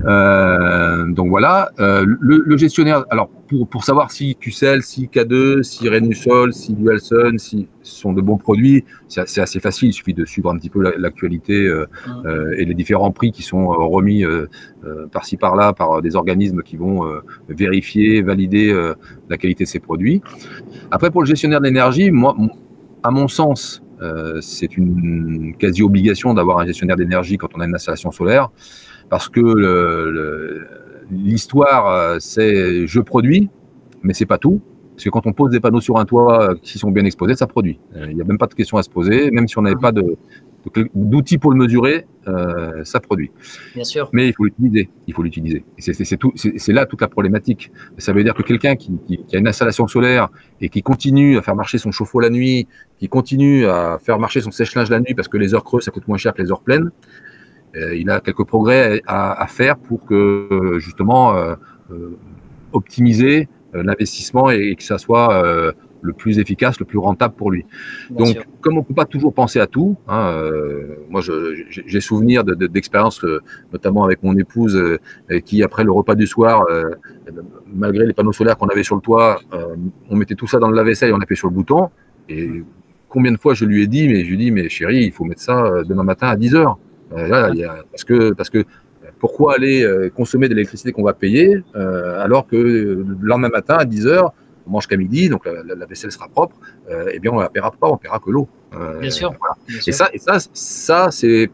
Donc voilà, le gestionnaire, alors pour savoir si QCell, si K2, si Renusol, si Dualsun, si ce sont de bons produits, c'est assez facile, il suffit de suivre un petit peu l'actualité et les différents prix qui sont remis par-ci par-là par des organismes qui vont vérifier, valider la qualité de ces produits. Après, pour le gestionnaire de l'énergie, moi, à mon sens, c'est une quasi-obligation d'avoir un gestionnaire d'énergie quand on a une installation solaire, parce que l'histoire, c'est je produis, mais c'est pas tout. Parce que quand on pose des panneaux sur un toit qui sont bien exposés, ça produit. Il n'y a même pas de question à se poser, même si on n'avait pas d'outils pour le mesurer, ça produit. Bien sûr. Mais il faut l'utiliser. Et c'est là toute la problématique. Ça veut dire que quelqu'un qui a une installation solaire et qui continue à faire marcher son chauffe-eau la nuit, qui continue à faire marcher son sèche-linge la nuit parce que les heures creuses, ça coûte moins cher que les heures pleines, il a quelques progrès à faire pour que, justement, optimiser l'investissement et que ça soit le plus efficace, le plus rentable pour lui. Bien Donc, sûr. Comme on ne peut pas toujours penser à tout, hein, moi j'ai souvenir d'expériences, notamment avec mon épouse, qui après le repas du soir, malgré les panneaux solaires qu'on avait sur le toit, on mettait tout ça dans le lave-vaisselle et on appuyait sur le bouton. Et combien de fois je lui ai dit, mais chérie, il faut mettre ça demain matin à 10h. Parce que pourquoi aller consommer de l'électricité qu'on va payer alors que le lendemain matin à 10h, on mange qu'à midi, donc la vaisselle sera propre, eh bien on ne la paiera pas, on ne paiera que l'eau. Bien sûr. Voilà. Bien et sûr. ça c'est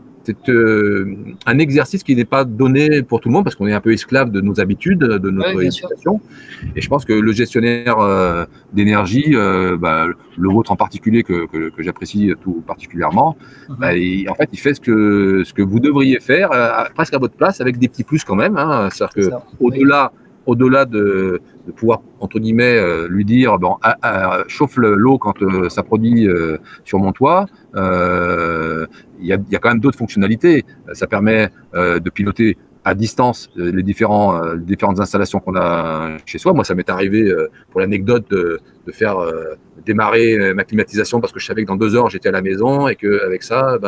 un exercice qui n'est pas donné pour tout le monde parce qu'on est un peu esclave de nos habitudes, de notre éducation. Et je pense que le gestionnaire d'énergie, le vôtre en particulier, que j'apprécie tout particulièrement, en fait, il fait ce que vous devriez faire presque à votre place avec des petits plus quand même. Hein. C'est-à-dire qu'au-delà de pouvoir, entre guillemets, lui dire chauffe l'eau quand ça produit sur mon toit, il y a quand même d'autres fonctionnalités. Ça permet de piloter à distance les différentes installations qu'on a chez soi. Moi, ça m'est arrivé, pour l'anecdote, de faire démarrer ma climatisation parce que je savais que dans 2 heures, j'étais à la maison et qu'avec ça,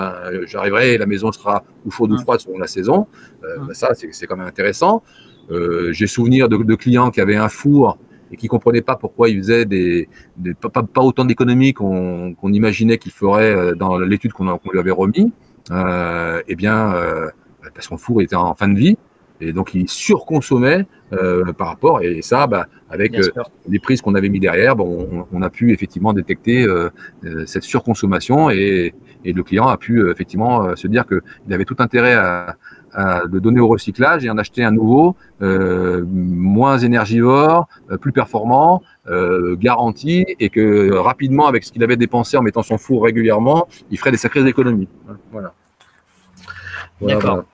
j'arriverai et la maison sera ou chaude ou froide selon la saison. Ça, c'est quand même intéressant. J'ai souvenir de clients qui avaient un four et qui ne comprenaient pas pourquoi ils faisaient pas autant d'économies qu'on imaginait qu'ils feraient dans l'étude qu'on lui avait remis. Parce que le four était en fin de vie et donc il surconsommait par rapport, et ça, avec les prises qu'on avait mis derrière, on a pu effectivement détecter cette surconsommation et le client a pu effectivement se dire qu'il avait tout intérêt à le donner au recyclage et en acheter un nouveau, moins énergivore, plus performant, garanti, et que rapidement, avec ce qu'il avait dépensé en mettant son four régulièrement, il ferait des sacrées économies. Voilà. D'accord.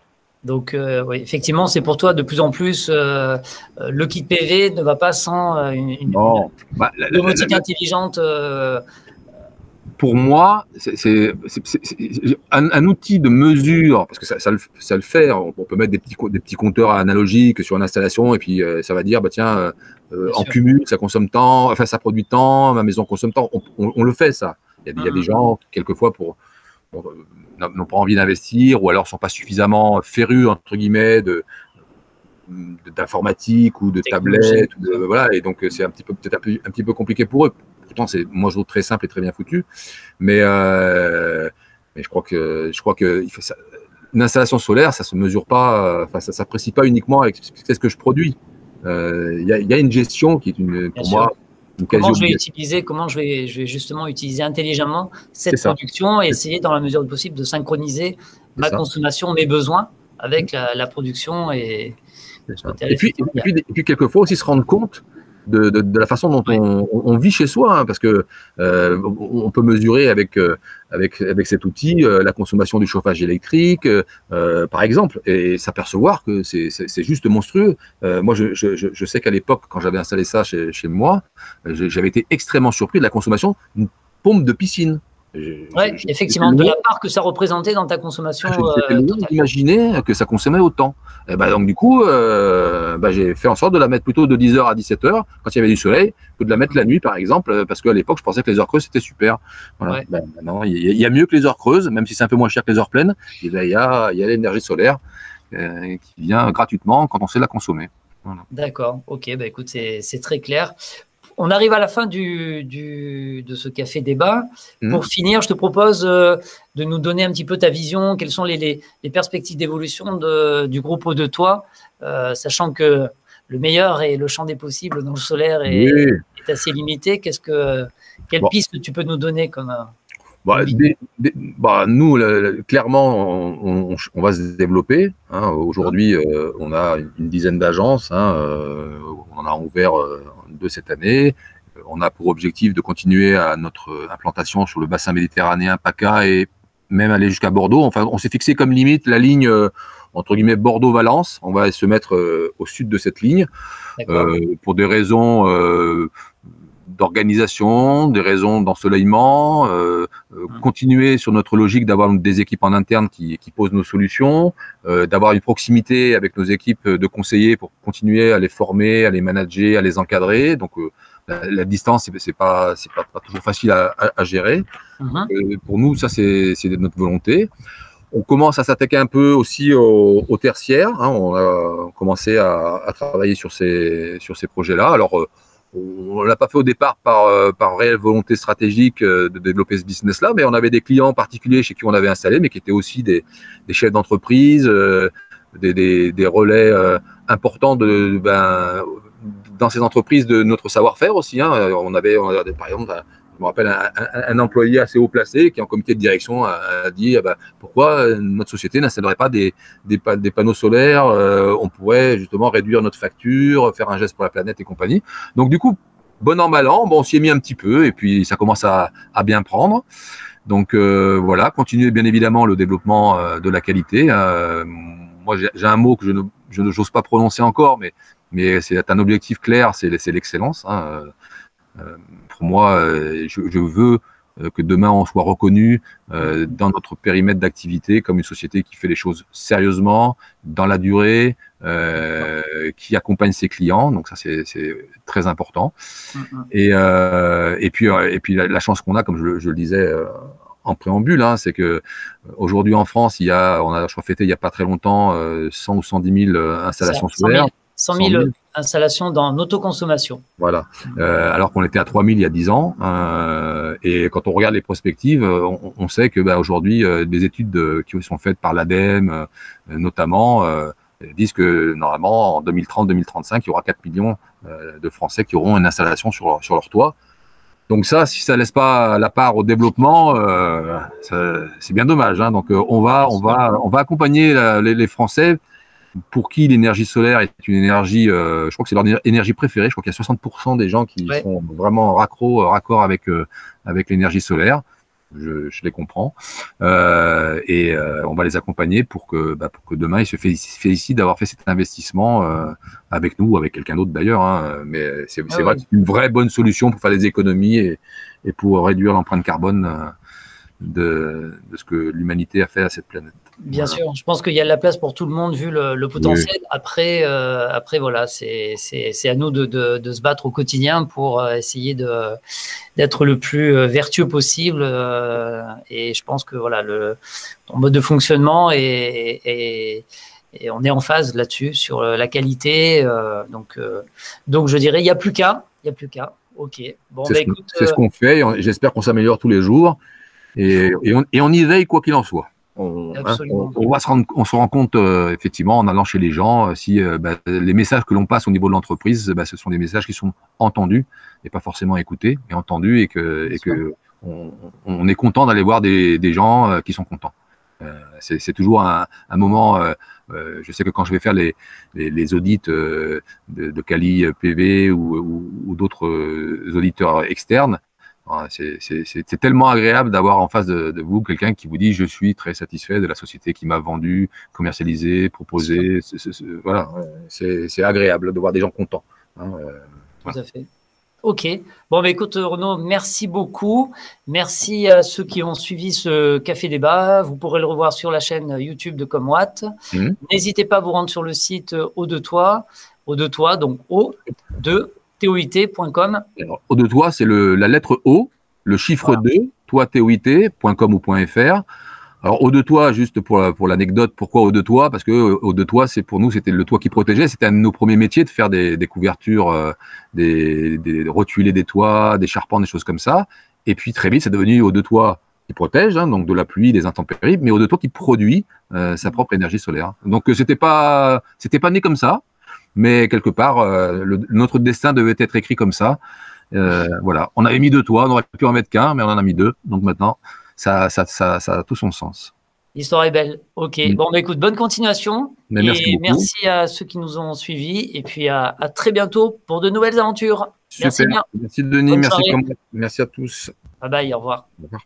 Donc, oui, effectivement, c'est pour toi de plus en plus, le kit PV ne va pas sans une domotique intelligente. Pour moi, c'est un outil de mesure, parce que ça le fait. On peut mettre des petits compteurs analogiques sur une installation et puis ça va dire, tiens, en cumul, ça consomme tant, enfin ça produit tant, ma maison consomme tant. On le fait ça. Il y a des gens qui, quelquefois n'ont pas envie d'investir, ou alors sont pas suffisamment férus entre guillemets d'informatique ou de tablettes, voilà, et donc c'est peut-être un petit peu compliqué pour eux. Pourtant, moi je trouve très simple et très bien foutu, mais je crois que il faut ça. Une installation solaire, ça se mesure pas, enfin ça s'apprécie pas uniquement avec ce que je produis. Il y a une gestion qui est pour moi une comment je vais utiliser, comment je vais justement utiliser intelligemment cette production et essayer dans la mesure du possible de synchroniser ma consommation, mes besoins avec la production et puis quelquefois aussi se rendre compte de la façon dont on vit chez soi, hein, parce que on peut mesurer avec cet outil la consommation du chauffage électrique, par exemple, et s'apercevoir que c'est juste monstrueux. Moi, je sais qu'à l'époque, quand j'avais installé ça chez moi, j'avais été extrêmement surpris de la consommation d'une pompe de piscine. Oui, effectivement, de la part que ça représentait dans ta consommation. J'étais loin d'imaginer que ça consommait autant. Et donc du coup, j'ai fait en sorte de la mettre plutôt de 10h à 17h, quand il y avait du soleil, que de la mettre la nuit, par exemple, parce qu'à l'époque, je pensais que les heures creuses, c'était super. Voilà. Maintenant, il y a mieux que les heures creuses, même si c'est un peu moins cher que les heures pleines. Il y a l'énergie solaire qui vient gratuitement quand on sait la consommer. Voilà. D'accord, ok, écoute, c'est très clair. On arrive à la fin de ce café débat. Pour finir, je te propose de nous donner un petit peu ta vision. Quelles sont les perspectives d'évolution du groupe Eau-de-Toit, sachant que le meilleur et le champ des possibles dans le solaire est assez limité. Quelle piste tu peux nous donner comme nous, clairement, on va se développer. Hein. Aujourd'hui, on a une dizaine d'agences. Hein, on en a ouvert 2 cette année. On a pour objectif de continuer à notre implantation sur le bassin méditerranéen, PACA, et même aller jusqu'à Bordeaux. Enfin, on s'est fixé comme limite la ligne entre guillemets Bordeaux-Valence. On va se mettre au sud de cette ligne pour des raisons d'organisation, des raisons d'ensoleillement, continuer sur notre logique d'avoir des équipes en interne qui posent nos solutions, d'avoir une proximité avec nos équipes de conseillers pour continuer à les former, à les manager, à les encadrer. Donc la distance, c'est pas toujours facile à gérer. Pour nous, ça c'est notre volonté. On commence à s'attaquer un peu aussi au tertiaire. Hein. On a commencé à travailler sur ces projets-là. Alors on l'a pas fait au départ par réelle volonté stratégique de développer ce business-là, mais on avait des clients particuliers chez qui on avait installé, mais qui étaient aussi des chefs d'entreprise, des relais importants dans ces entreprises de notre savoir-faire aussi. Hein. On avait par exemple, je me rappelle un employé assez haut placé qui en comité de direction a dit pourquoi notre société n'installerait pas des panneaux solaires, on pourrait justement réduire notre facture, faire un geste pour la planète et compagnie. Donc du coup, bon an mal an, on s'y est mis un petit peu et puis ça commence à bien prendre. Donc voilà, continuer bien évidemment le développement de la qualité. Moi j'ai un mot que je n'ose pas prononcer encore, mais c'est un objectif clair, c'est l'excellence. Hein. Pour moi, je veux que demain on soit reconnu dans notre périmètre d'activité comme une société qui fait les choses sérieusement, dans la durée, qui accompagne ses clients. Donc ça, c'est très important. Et puis la chance qu'on a, comme je le disais en préambule, hein, c'est que aujourd'hui en France, je crois fêté il n'y a pas très longtemps 100 ou 110 000 installations solaires. 100 000 installations dans l'autoconsommation. Voilà. Alors qu'on était à 3 000 il y a 10 ans. Et quand on regarde les prospectives, on sait que aujourd'hui, des études qui sont faites par l'ADEME, notamment, disent que normalement, en 2030-2035, il y aura 4 millions de Français qui auront une installation sur leur toit. Donc ça, si ça laisse pas la part au développement, c'est bien dommage. Hein. Donc on va accompagner les Français pour qui l'énergie solaire est une énergie, je crois que c'est leur énergie préférée. Je crois qu'il y a 60% des gens qui sont vraiment raccord avec l'énergie solaire. Je les comprends. Et on va les accompagner pour que demain, ils se félicitent d'avoir fait cet investissement avec nous ou avec quelqu'un d'autre d'ailleurs. Hein. Mais c'est vrai que c'est une vraie bonne solution pour faire des économies et pour réduire l'empreinte carbone ce que l'humanité a fait à cette planète. Bien sûr, je pense qu'il y a de la place pour tout le monde vu le potentiel. Oui. Après, voilà, c'est à nous de se battre au quotidien pour essayer d'être le plus vertueux possible. Et je pense que voilà, ton mode de fonctionnement et on est en phase là-dessus sur la qualité. Donc je dirais, il n'y a plus qu'à. Ok. Bon, c'est ce qu'on fait. J'espère qu'on s'améliore tous les jours et on y veille quoi qu'il en soit. On se rend compte effectivement en allant chez les gens si les messages que l'on passe au niveau de l'entreprise, ce sont des messages qui sont entendus et pas forcément écoutés, et entendus, et que on est content d'aller voir des gens qui sont contents. C'est toujours un moment. Je sais que quand je vais faire les audits de Quali PV ou d'autres auditeurs externes, c'est tellement agréable d'avoir en face de vous quelqu'un qui vous dit: je suis très satisfait de la société qui m'a vendu, commercialisé, proposé. Voilà, c'est agréable de voir des gens contents. Tout à fait. Ok. Bon, écoute, Renaud, merci beaucoup. Merci à ceux qui ont suivi ce Café Débat. Vous pourrez le revoir sur la chaîne YouTube de Comwatt. N'hésitez pas à vous rendre sur le site O2Toi, donc O2TOIT.com. O2Toi, c'est la lettre O, le chiffre 2, toi, TOIT.com ou .fr. Alors, O2Toi, juste pour l'anecdote, pourquoi O2Toi? Parce que O2Toi, pour nous, c'était le toit qui protégeait. C'était un de nos premiers métiers de faire des couvertures, des rotulés des toits, des charpents, des choses comme ça. Et puis, très vite, c'est devenu O2Toi qui protège, donc de la pluie, des intempéries, mais O2Toi qui produit sa propre énergie solaire. Donc, c'était pas né comme ça, mais quelque part, notre destin devait être écrit comme ça. Voilà. On avait mis 2 toits, on aurait pu en mettre qu'un, mais on en a mis 2. Donc maintenant, ça a tout son sens. L'histoire est belle. Ok. Bon, écoute, bonne continuation. Mais merci à ceux qui nous ont suivis. Et puis à très bientôt pour de nouvelles aventures. Super. Merci bien. Merci Denis. Merci à tous. Bye bye. Au revoir. Au revoir.